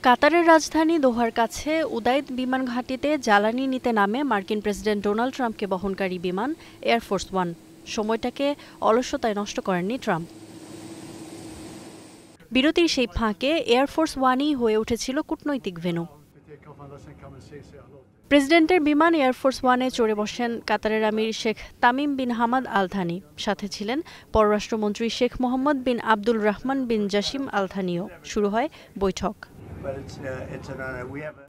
কাতারের রাজধানী দোহার কাছে উদাইদ বিমান ঘাঁটিতে জ্বালানি নিতে নামে মার্কিন প্রেসিডেন্ট ডোনাল্ড ট্রাম্পকে বহনকারী বিমান এয়ারফোর্স ওয়ান। সময়টাকে অলসতায় নষ্ট করেননি ট্রাম্প। বিরতির সেই ফাঁকে এয়ারফোর্স ওয়ানই হয়ে উঠেছিল কূটনৈতিক ভেন্যু। প্রেসিডেন্টের বিমান এয়ারফোর্স ওয়ানে চড়ে বসেন কাতারের আমির Sheikh Tamim bin Hamad Al Thani. সাথে ছিলেন পররাষ্ট্রমন্ত্রী শেখ মোহাম্মদ বিন আব্দুল রহমান বিন জাসিম আল থানিও। শুরু হয় বৈঠক।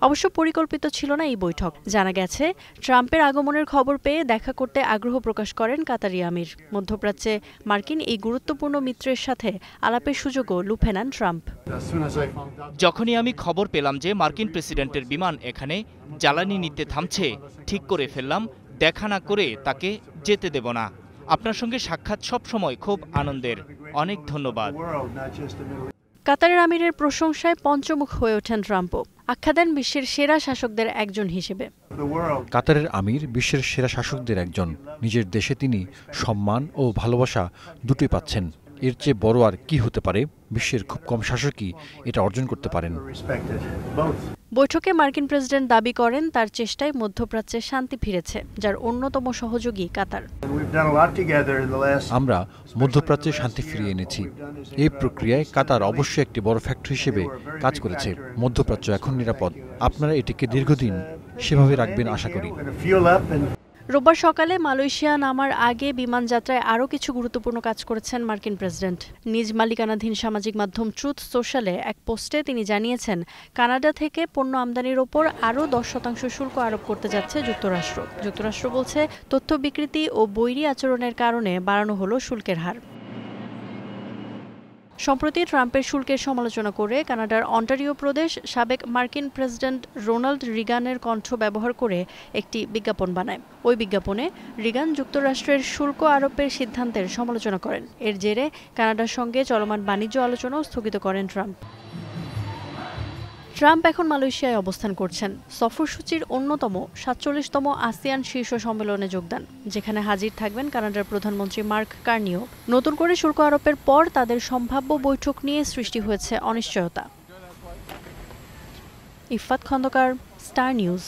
অবশ্য পরিকল্পিত ছিল না এই বৈঠক। জানা গেছে, ট্রাম্পের আগমনের খবর পেয়ে দেখা করতে আগ্রহ প্রকাশ করেন কাতারি আমির। মধ্যপ্রাচ্যে মার্কিন এই গুরুত্বপূর্ণ মিত্রের সাথে আলাপের সুযোগও লুফে নেন ট্রাম্প। যখনই আমি খবর পেলাম যে মার্কিন প্রেসিডেন্টের বিমান এখানে জ্বালানি নিতে থামছে, ঠিক করে ফেললাম দেখা না করে তাকে যেতে দেব না। আপনার সঙ্গে সাক্ষাৎ সবসময় খুব আনন্দের। অনেক ধন্যবাদ। কাতারের আমিরের প্রশংসায় পঞ্চমুখ হয়ে ওঠেন ট্রাম্পও। আখ্যা দেন বিশ্বের সেরা শাসকদের একজন হিসেবে। কাতারের আমির বিশ্বের সেরা শাসকদের একজন। নিজের দেশে তিনি সম্মান ও ভালোবাসা দুটোই পাচ্ছেন। এর চেয়ে বড় আর কি হতে পারে? বিশ্বের খুব কম শাসকই এটা অর্জন করতে পারেন। বৈঠকে মার্কিন প্রেসিডেন্ট দাবি করেন তার চেষ্টায় মধ্যপ্রাচ্যে শান্তি ফিরেছে, যার অন্যতম সহযোগী কাতার। আমরা মধ্যপ্রাচ্যে শান্তি ফিরিয়ে এনেছি। এই প্রক্রিয়ায় কাতার অবশ্যই একটি বড় ফ্যাক্টর হিসেবে কাজ করেছে। মধ্যপ্রাচ্য এখন নিরাপদ। আপনারা এটিকে দীর্ঘদিন সেভাবে রাখবেন আশা করি। রোববার সকালে মালয়েশিয়া নামার আগে বিমান যাত্রায় আরও কিছু গুরুত্বপূর্ণ কাজ করেছেন মার্কিন প্রেসিডেন্ট। নিজ মালিকানাধীন সামাজিক মাধ্যম ট্রুথ সোশ্যালে এক পোস্টে তিনি জানিয়েছেন, কানাডা থেকে পণ্য আমদানির ওপর আরও 10% শুল্ক আরোপ করতে যাচ্ছে যুক্তরাষ্ট্র। যুক্তরাষ্ট্র বলছে, তথ্য বিকৃতি ও বৈরী আচরণের কারণে বাড়ানো হলো শুল্কের হার। সম্প্রতি ট্রাম্পের শুল্কের সমালোচনা করে কানাডার অন্টারিও প্রদেশ সাবেক মার্কিন প্রেসিডেন্ট রোনাল্ড রিগানের কণ্ঠ ব্যবহার করে একটি বিজ্ঞাপন বানায়। ওই বিজ্ঞাপনে রিগান যুক্তরাষ্ট্রের শুল্ক আরোপের সিদ্ধান্তের সমালোচনা করেন। এর জেরে কানাডার সঙ্গে চলমান বাণিজ্য আলোচনাও স্থগিত করেন ট্রাম্প। ট্রাম্প এখন মালয়েশিয়ায় অবস্থান করছেন। সফরসূচির অন্যতম 47তম আসিয়ান শীর্ষ সম্মেলনে যোগদান, যেখানে হাজির থাকবেন কানাডার প্রধানমন্ত্রী মার্ক কার্নিও। নতুন করে শুল্ক আরোপের পর তাদের সম্ভাব্য বৈঠক নিয়ে সৃষ্টি হয়েছে অনিশ্চয়তা। Iffat Khandaker, Star news.